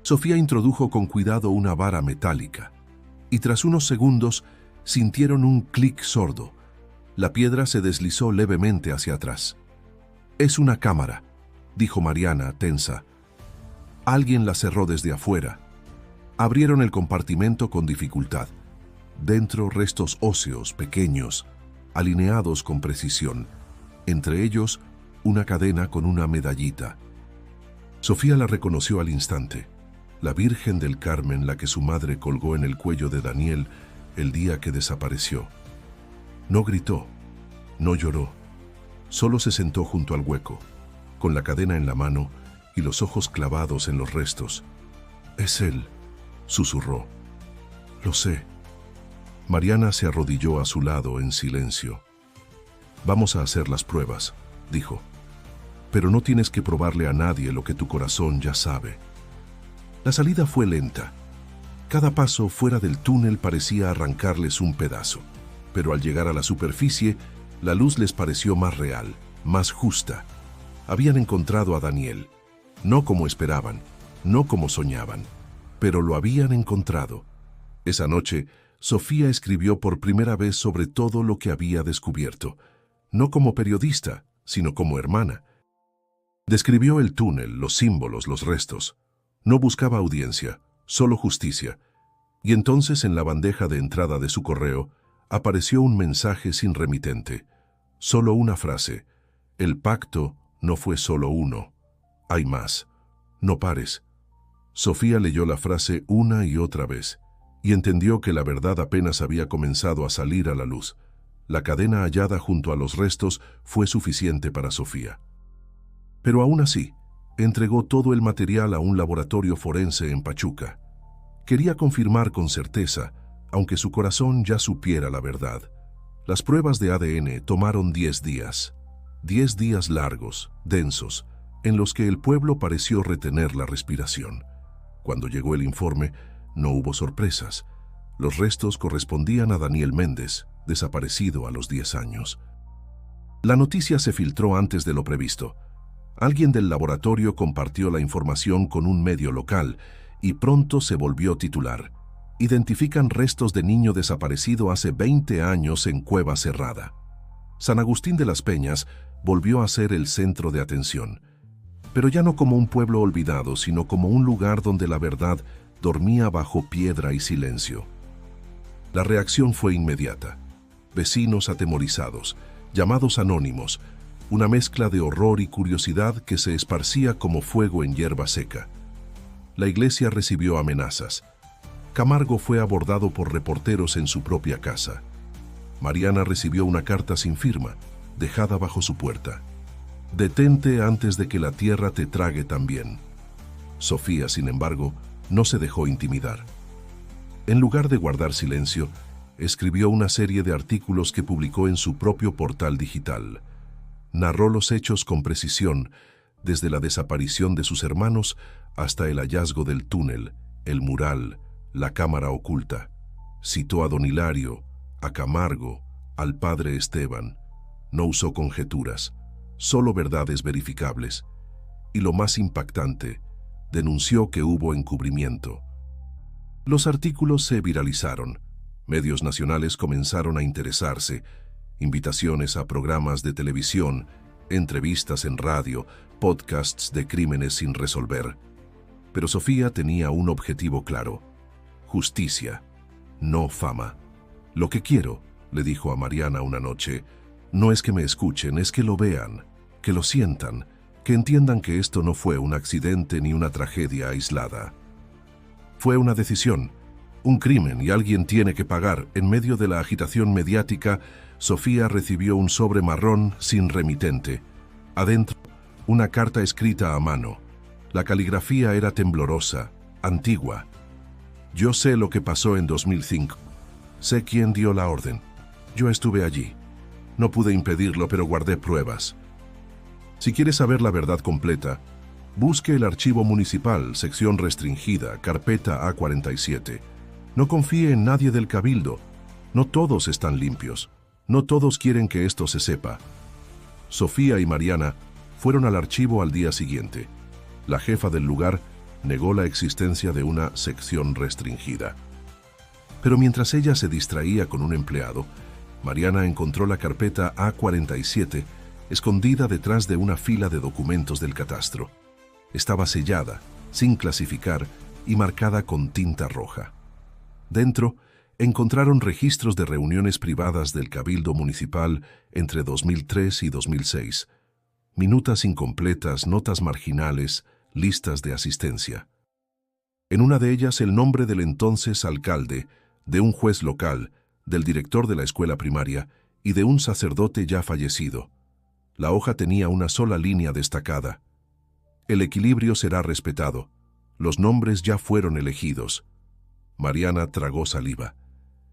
Sofía introdujo con cuidado una vara metálica, y tras unos segundos sintieron un clic sordo. La piedra se deslizó levemente hacia atrás. «Es una cámara», dijo Mariana, tensa. Alguien la cerró desde afuera. Abrieron el compartimento con dificultad. Dentro, restos óseos pequeños, alineados con precisión. Entre ellos, una cadena con una medallita. Sofía la reconoció al instante. La Virgen del Carmen, la que su madre colgó en el cuello de Daniel el día que desapareció. No gritó, no lloró. Solo se sentó junto al hueco, con la cadena en la mano y los ojos clavados en los restos. «Es él», susurró. «Lo sé». Mariana se arrodilló a su lado en silencio. «Vamos a hacer las pruebas», dijo. «Pero no tienes que probarle a nadie lo que tu corazón ya sabe». La salida fue lenta. Cada paso fuera del túnel parecía arrancarles un pedazo, pero al llegar a la superficie, la luz les pareció más real, más justa. Habían encontrado a Daniel, no como esperaban, no como soñaban, pero lo habían encontrado. Esa noche, Sofía escribió por primera vez sobre todo lo que había descubierto, no como periodista, sino como hermana. Describió el túnel, los símbolos, los restos. No buscaba audiencia, solo justicia. Y entonces en la bandeja de entrada de su correo apareció un mensaje sin remitente. Solo una frase. «El pacto no fue solo uno. Hay más. No pares». Sofía leyó la frase una y otra vez y entendió que la verdad apenas había comenzado a salir a la luz. La cadena hallada junto a los restos fue suficiente para Sofía. Pero aún así, entregó todo el material a un laboratorio forense en Pachuca. Quería confirmar con certeza, aunque su corazón ya supiera la verdad. Las pruebas de ADN tomaron 10 días. 10 días largos, densos, en los que el pueblo pareció retener la respiración. Cuando llegó el informe, no hubo sorpresas. Los restos correspondían a Daniel Méndez, desaparecido a los 10 años. La noticia se filtró antes de lo previsto. Alguien del laboratorio compartió la información con un medio local y pronto se volvió titular. Identifican restos de niño desaparecido hace 20 años en Cueva Cerrada. San Agustín de las Peñas volvió a ser el centro de atención, pero ya no como un pueblo olvidado, sino como un lugar donde la verdad dormía bajo piedra y silencio. La reacción fue inmediata. Vecinos atemorizados, llamados anónimos, una mezcla de horror y curiosidad que se esparcía como fuego en hierba seca. La iglesia recibió amenazas. Camargo fue abordado por reporteros en su propia casa. Mariana recibió una carta sin firma, dejada bajo su puerta. «Detente antes de que la tierra te trague también». Sofía, sin embargo, no se dejó intimidar. En lugar de guardar silencio, escribió una serie de artículos que publicó en su propio portal digital. Narró los hechos con precisión, desde la desaparición de sus hermanos hasta el hallazgo del túnel, el mural, la cámara oculta. Citó a don Hilario, a Camargo, al padre Esteban. No usó conjeturas, solo verdades verificables. Y lo más impactante, denunció que hubo encubrimiento. Los artículos se viralizaron. Medios nacionales comenzaron a interesarse. Invitaciones a programas de televisión, entrevistas en radio, podcasts de crímenes sin resolver. Pero Sofía tenía un objetivo claro: justicia, no fama. Lo que quiero, le dijo a Mariana una noche, no es que me escuchen, es que lo vean, que lo sientan, que entiendan que esto no fue un accidente ni una tragedia aislada. Fue una decisión, un crimen, y alguien tiene que pagar. En medio de la agitación mediática, Sofía recibió un sobre marrón sin remitente. Adentro, una carta escrita a mano. La caligrafía era temblorosa, antigua. Yo sé lo que pasó en 2005. Sé quién dio la orden. Yo estuve allí. No pude impedirlo, pero guardé pruebas. Si quieres saber la verdad completa, busque el archivo municipal, sección restringida, carpeta A47. No confíe en nadie del cabildo. No todos están limpios. No todos quieren que esto se sepa. Sofía y Mariana fueron al archivo al día siguiente. La jefa del lugar negó la existencia de una sección restringida. Pero mientras ella se distraía con un empleado, Mariana encontró la carpeta A47 escondida detrás de una fila de documentos del catastro. Estaba sellada, sin clasificar y marcada con tinta roja. Dentro, encontraron registros de reuniones privadas del Cabildo Municipal entre 2003 y 2006, minutas incompletas, notas marginales, listas de asistencia. En una de ellas el nombre del entonces alcalde, de un juez local, del director de la escuela primaria y de un sacerdote ya fallecido. La hoja tenía una sola línea destacada. El equilibrio será respetado. Los nombres ya fueron elegidos. Mariana tragó saliva.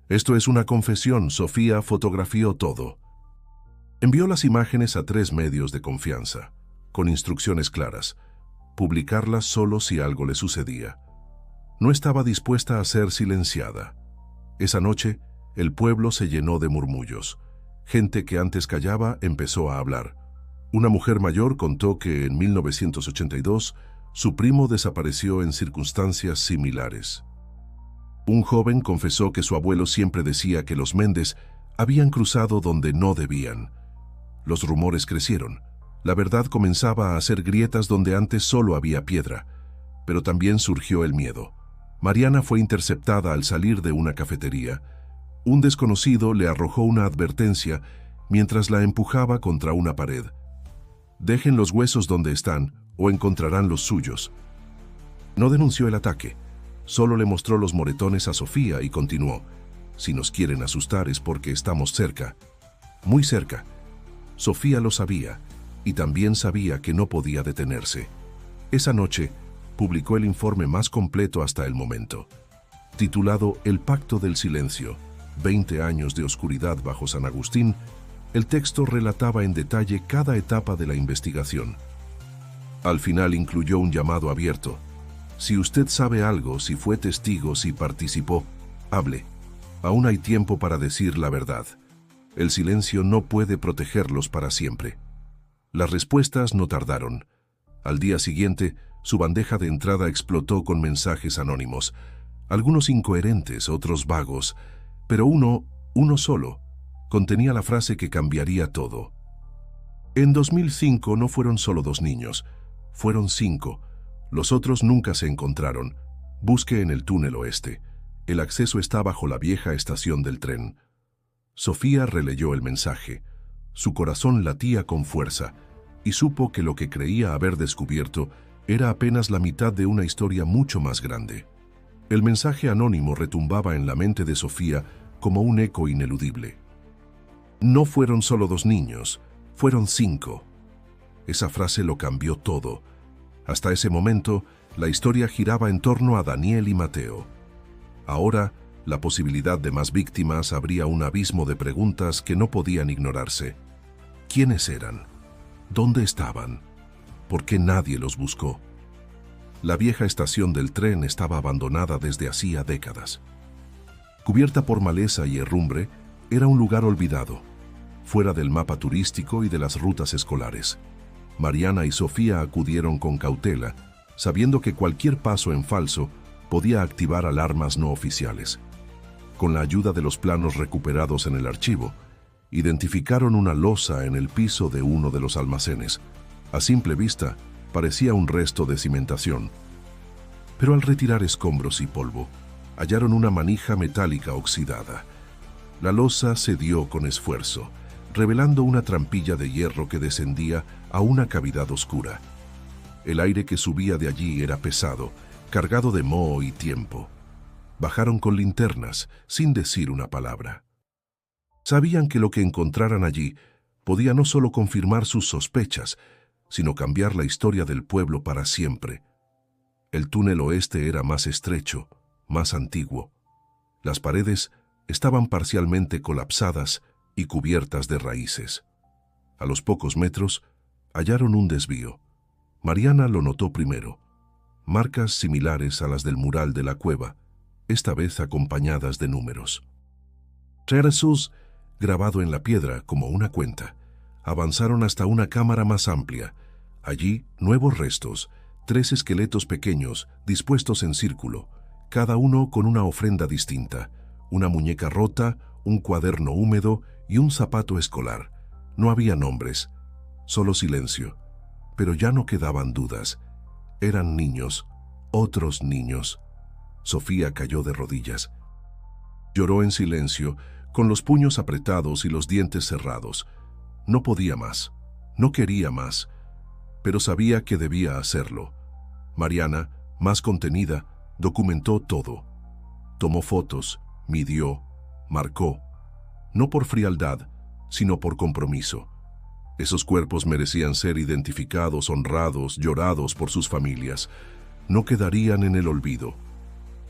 Esto es una confesión. Sofía fotografió todo. Envió las imágenes a 3 medios de confianza, con instrucciones claras: publicarlas solo si algo le sucedía. No estaba dispuesta a ser silenciada. Esa noche, el pueblo se llenó de murmullos. Gente que antes callaba empezó a hablar. Una mujer mayor contó que en 1982 su primo desapareció en circunstancias similares. Un joven confesó que su abuelo siempre decía que los Méndez habían cruzado donde no debían. Los rumores crecieron. La verdad comenzaba a hacer grietas donde antes solo había piedra. Pero también surgió el miedo. Mariana fue interceptada al salir de una cafetería. Un desconocido le arrojó una advertencia mientras la empujaba contra una pared. Dejen los huesos donde están o encontrarán los suyos. No denunció el ataque. Solo le mostró los moretones a Sofía y continuó: si nos quieren asustar es porque estamos cerca. Muy cerca. Sofía lo sabía, y también sabía que no podía detenerse. Esa noche, publicó el informe más completo hasta el momento. Titulado El Pacto del Silencio, 20 años de oscuridad bajo San Agustín, el texto relataba en detalle cada etapa de la investigación. Al final incluyó un llamado abierto: si usted sabe algo, si fue testigo, si participó, hable. Aún hay tiempo para decir la verdad. El silencio no puede protegerlos para siempre. Las respuestas no tardaron. Al día siguiente, su bandeja de entrada explotó con mensajes anónimos, algunos incoherentes, otros vagos, pero uno solo, contenía la frase que cambiaría todo. En 2005 no fueron solo 2 niños, fueron 5. Los otros nunca se encontraron. Busque en el túnel oeste. El acceso está bajo la vieja estación del tren. Sofía releyó el mensaje. Su corazón latía con fuerza y supo que lo que creía haber descubierto era apenas la mitad de una historia mucho más grande. El mensaje anónimo retumbaba en la mente de Sofía como un eco ineludible. No fueron solo 2 niños, fueron 5. Esa frase lo cambió todo. Hasta ese momento, la historia giraba en torno a Daniel y Mateo. Ahora, la posibilidad de más víctimas abría un abismo de preguntas que no podían ignorarse. ¿Quiénes eran? ¿Dónde estaban? ¿Por qué nadie los buscó? La vieja estación del tren estaba abandonada desde hacía décadas. Cubierta por maleza y herrumbre, era un lugar olvidado, fuera del mapa turístico y de las rutas escolares. Mariana y Sofía acudieron con cautela, sabiendo que cualquier paso en falso podía activar alarmas no oficiales. Con la ayuda de los planos recuperados en el archivo, identificaron una losa en el piso de uno de los almacenes. A simple vista, parecía un resto de cimentación. Pero al retirar escombros y polvo, hallaron una manija metálica oxidada. La losa cedió con esfuerzo, revelando una trampilla de hierro que descendía a una cavidad oscura. El aire que subía de allí era pesado, cargado de moho y tiempo. Bajaron con linternas, sin decir una palabra. Sabían que lo que encontraran allí podía no solo confirmar sus sospechas, sino cambiar la historia del pueblo para siempre. El túnel oeste era más estrecho, más antiguo. Las paredes estaban parcialmente colapsadas y cubiertas de raíces. A los pocos metros, hallaron un desvío. Mariana lo notó primero. Marcas similares a las del mural de la cueva, esta vez acompañadas de números. Jesús, grabado en la piedra como una cuenta, avanzaron hasta una cámara más amplia. Allí, nuevos restos, 3 esqueletos pequeños dispuestos en círculo, cada uno con una ofrenda distinta, una muñeca rota, un cuaderno húmedo y un zapato escolar. No había nombres, solo silencio, pero ya no quedaban dudas. Eran niños, otros niños. Sofía cayó de rodillas. Lloró en silencio, con los puños apretados y los dientes cerrados. No podía más, no quería más, pero sabía que debía hacerlo. Mariana, más contenida, documentó todo. Tomó fotos, midió, marcó. No por frialdad, sino por compromiso. Esos cuerpos merecían ser identificados, honrados, llorados por sus familias. No quedarían en el olvido.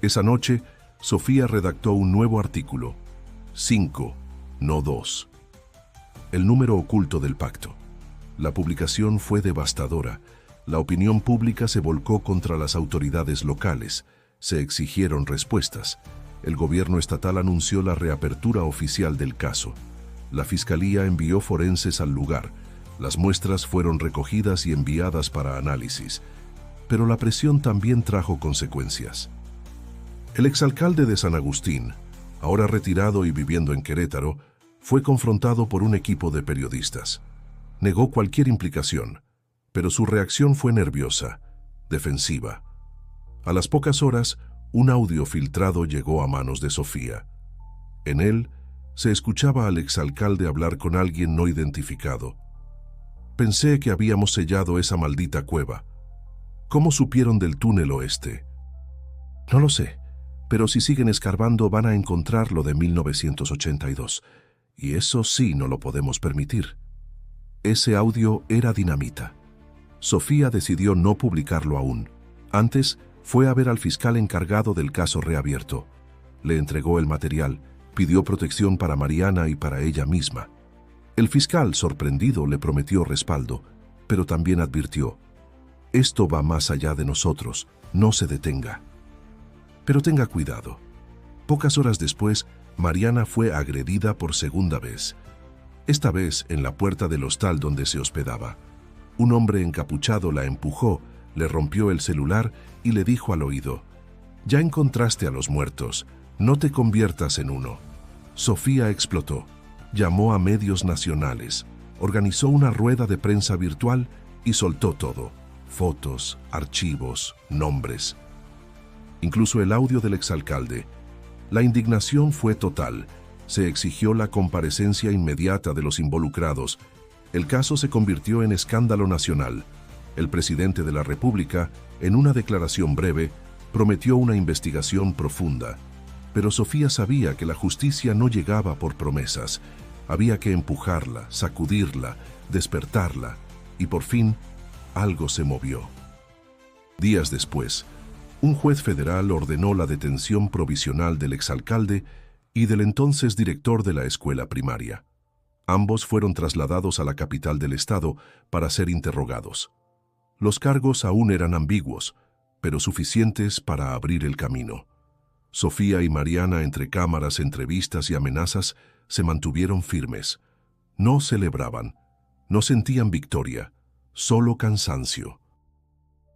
Esa noche, Sofía redactó un nuevo artículo. 5, no 2. El número oculto del pacto. La publicación fue devastadora. La opinión pública se volcó contra las autoridades locales. Se exigieron respuestas. El gobierno estatal anunció la reapertura oficial del caso. La fiscalía envió forenses al lugar. Las muestras fueron recogidas y enviadas para análisis. Pero la presión también trajo consecuencias. El exalcalde de San Agustín, ahora retirado y viviendo en Querétaro, fue confrontado por un equipo de periodistas. Negó cualquier implicación, pero su reacción fue nerviosa, defensiva. A las pocas horas, un audio filtrado llegó a manos de Sofía. En él, se escuchaba al exalcalde hablar con alguien no identificado. Pensé que habíamos sellado esa maldita cueva. ¿Cómo supieron del túnel oeste? No lo sé, pero si siguen escarbando van a encontrar lo de 1982. Y eso sí no lo podemos permitir. Ese audio era dinamita. Sofía decidió no publicarlo aún. Antes, fue a ver al fiscal encargado del caso reabierto. Le entregó el material, pidió protección para Mariana y para ella misma. El fiscal, sorprendido, le prometió respaldo, pero también advirtió: esto va más allá de nosotros, no se detenga. Pero tenga cuidado. Pocas horas después, Mariana fue agredida por segunda vez. Esta vez en la puerta del hostal donde se hospedaba. Un hombre encapuchado la empujó, le rompió el celular y le dijo al oído: «Ya encontraste a los muertos, no te conviertas en uno». Sofía explotó, llamó a medios nacionales, organizó una rueda de prensa virtual y soltó todo: fotos, archivos, nombres. Incluso el audio del exalcalde. La indignación fue total. Se exigió la comparecencia inmediata de los involucrados. El caso se convirtió en escándalo nacional. El presidente de la República, en una declaración breve, prometió una investigación profunda. Pero Sofía sabía que la justicia no llegaba por promesas. Había que empujarla, sacudirla, despertarla. Y por fin, algo se movió. Días después, un juez federal ordenó la detención provisional del exalcalde y del entonces director de la escuela primaria. Ambos fueron trasladados a la capital del estado para ser interrogados. Los cargos aún eran ambiguos, pero suficientes para abrir el camino. Sofía y Mariana, entre cámaras, entrevistas y amenazas, se mantuvieron firmes. No celebraban, no sentían victoria, solo cansancio.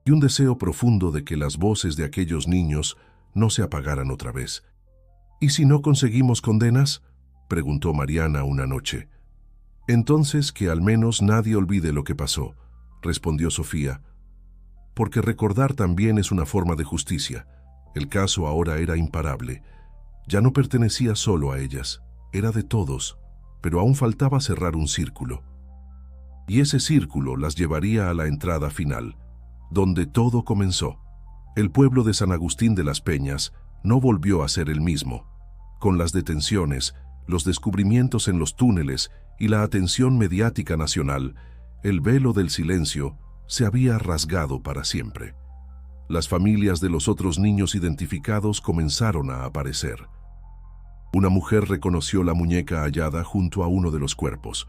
y un deseo profundo de que las voces de aquellos niños no se apagaran otra vez. ¿Y si no conseguimos condenas?, preguntó Mariana una noche. Entonces que al menos nadie olvide lo que pasó, respondió Sofía, porque recordar también es una forma de justicia. El caso ahora era imparable. Ya no pertenecía solo a ellas, era de todos, pero aún faltaba cerrar un círculo. Y ese círculo las llevaría a la entrada final, donde todo comenzó. El pueblo de San Agustín de las Peñas no volvió a ser el mismo. Con las detenciones, los descubrimientos en los túneles y la atención mediática nacional, el velo del silencio se había rasgado para siempre. Las familias de los otros niños identificados comenzaron a aparecer. Una mujer reconoció la muñeca hallada junto a uno de los cuerpos.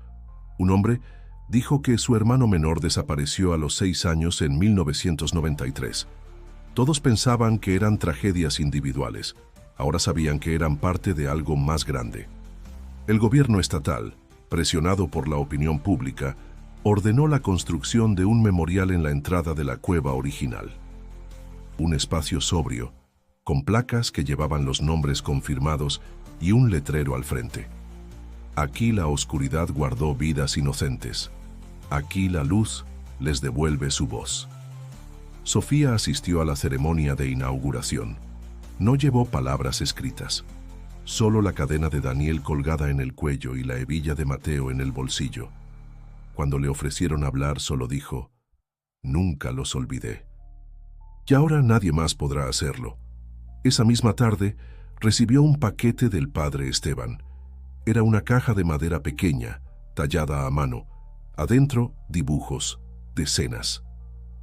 Un hombre dijo que su hermano menor desapareció a los 6 años en 1993. Todos pensaban que eran tragedias individuales. Ahora sabían que eran parte de algo más grande. El gobierno estatal, presionado por la opinión pública, ordenó la construcción de un memorial en la entrada de la cueva original. Un espacio sobrio, con placas que llevaban los nombres confirmados y un letrero al frente. Aquí la oscuridad guardó vidas inocentes. Aquí la luz les devuelve su voz. Sofía asistió a la ceremonia de inauguración. No llevó palabras escritas, solo la cadena de Daniel colgada en el cuello y la hebilla de Mateo en el bolsillo. Cuando le ofrecieron hablar, solo dijo: «Nunca los olvidé». Y ahora nadie más podrá hacerlo. Esa misma tarde, recibió un paquete del padre Esteban. Era una caja de madera pequeña, tallada a mano. Adentro, dibujos, decenas,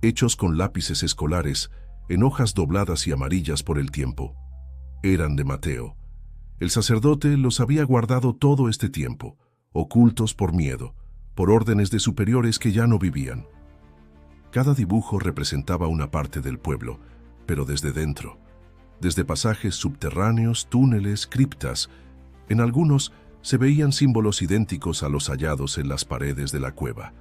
hechos con lápices escolares, en hojas dobladas y amarillas por el tiempo. Eran de Mateo. El sacerdote los había guardado todo este tiempo, ocultos por miedo, por órdenes de superiores que ya no vivían. Cada dibujo representaba una parte del pueblo, pero desde dentro, desde pasajes subterráneos, túneles, criptas. En algunos se veían símbolos idénticos a los hallados en las paredes de la cueva.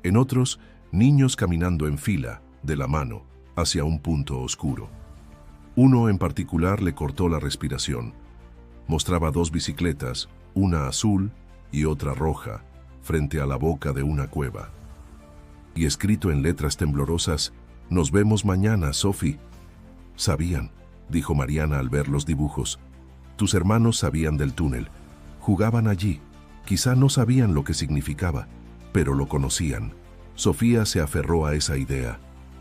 En otros, niños caminando en fila, de la mano, hacia un punto oscuro. Uno en particular le cortó la respiración. Mostraba 2 bicicletas, una azul y otra roja, frente a la boca de una cueva. Y escrito en letras temblorosas: «Nos vemos mañana, Sophie». «Sabían», dijo Mariana al ver los dibujos. «Tus hermanos sabían del túnel. Jugaban allí. Quizá no sabían lo que significaba, pero lo conocían». Sofía se aferró a esa idea,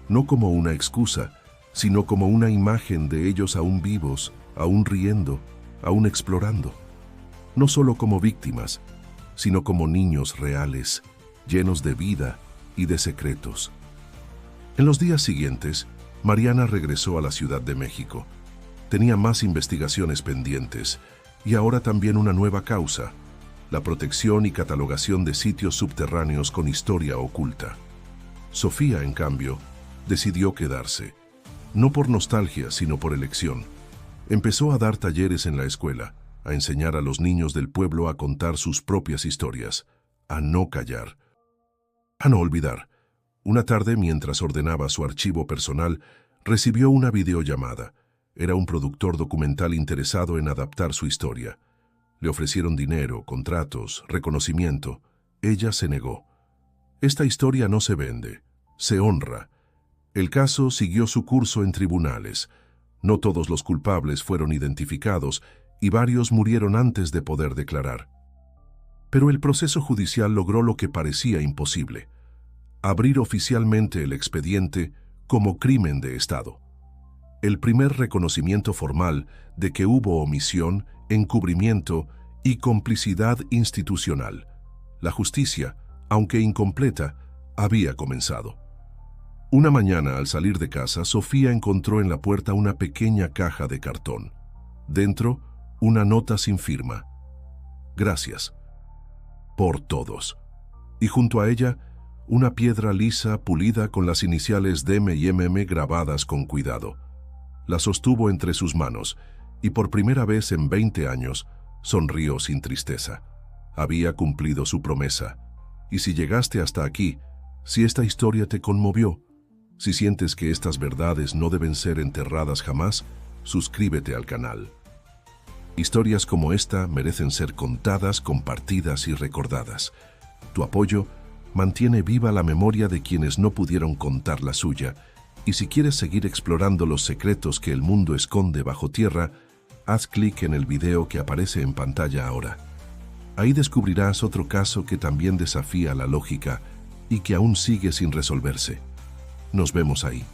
no como una excusa, sino como una imagen de ellos aún vivos, aún riendo, aún explorando. No solo como víctimas, sino como niños reales, llenos de vida y de secretos. En los días siguientes, Mariana regresó a la Ciudad de México. Tenía más investigaciones pendientes y ahora también una nueva causa: la protección y catalogación de sitios subterráneos con historia oculta. Sofía, en cambio, decidió quedarse, no por nostalgia, sino por elección. Empezó a dar talleres en la escuela, a enseñar a los niños del pueblo a contar sus propias historias, a no callar, a no olvidar. Una tarde, mientras ordenaba su archivo personal, recibió una videollamada. Era un productor documental interesado en adaptar su historia. Le ofrecieron dinero, contratos, reconocimiento. Ella se negó. Esta historia no se vende, se honra. El caso siguió su curso en tribunales. No todos los culpables fueron identificados y varios murieron antes de poder declarar. Pero el proceso judicial logró lo que parecía imposible: abrir oficialmente el expediente como crimen de Estado. El primer reconocimiento formal de que hubo omisión, encubrimiento y complicidad institucional. La justicia, aunque incompleta, había comenzado. Una mañana, al salir de casa, Sofía encontró en la puerta una pequeña caja de cartón. Dentro, una nota sin firma: «Gracias por todos». Y junto a ella, una piedra lisa pulida con las iniciales DM y MM grabadas con cuidado. La sostuvo entre sus manos y por primera vez en 20 años sonrió sin tristeza. Había cumplido su promesa. Y si llegaste hasta aquí, si esta historia te conmovió, Si sientes que estas verdades no deben ser enterradas jamás, suscríbete al canal. Historias como esta merecen ser contadas, compartidas y recordadas. Tu apoyo mantiene viva la memoria de quienes no pudieron contar la suya, y si quieres seguir explorando los secretos que el mundo esconde bajo tierra, haz clic en el video que aparece en pantalla ahora. Ahí descubrirás otro caso que también desafía la lógica y que aún sigue sin resolverse. Nos vemos ahí.